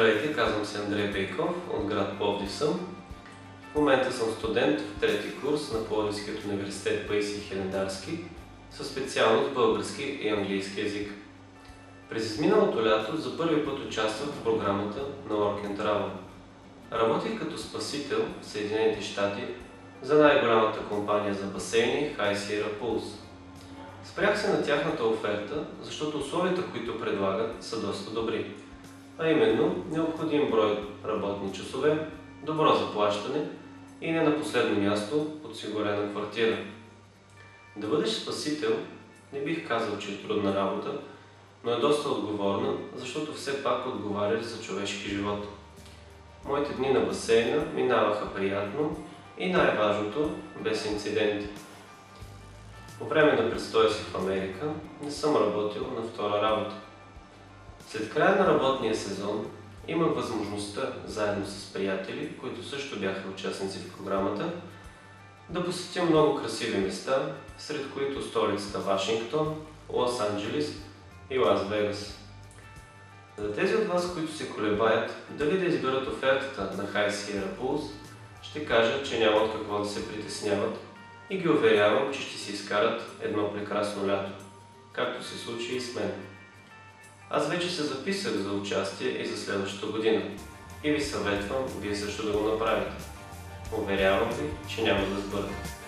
Здравейте, казвам се Андрей Пейков, от град Пловдив съм. В момента съм студент в трети курс на Пловдивският университет Паисий Хилендарски със специалност български и английски език. През изминалото лято за първи път участвах в програмата на Work and Travel. Работих като спасител в Съединените щати за най-голямата компания за басейни High Sierra Pools. Спрях се на тяхната оферта, защото условията, които предлагат, са доста добри. А именно необходим брой работни часове, добро заплащане и не на последно място подсигурена квартира. Да бъдеш спасител не бих казал, че е трудна работа, но е доста отговорна, защото все пак отговаряш за човешки живот. Моите дни на басейна минаваха приятно и най-важното – без инциденти. По време на престоя си в Америка не съм работил на втора работа. След края на работния сезон имах възможността, заедно с приятели, които също бяха участници в програмата, да посетя много красиви места, сред които столицата Вашингтон, Лос-Анджелис и Лас-Вегас. За тези от вас, които се колебаят дали да изберат офертата на High Sierra Pools, ще кажа, че няма от какво да се притесняват и ги уверявам, че ще си изкарат едно прекрасно лято, както се случи и с мен. Аз вече се записах за участие и за следващата година и ви съветвам вие също да го направите. Уверявам ви, че няма да сбъркате.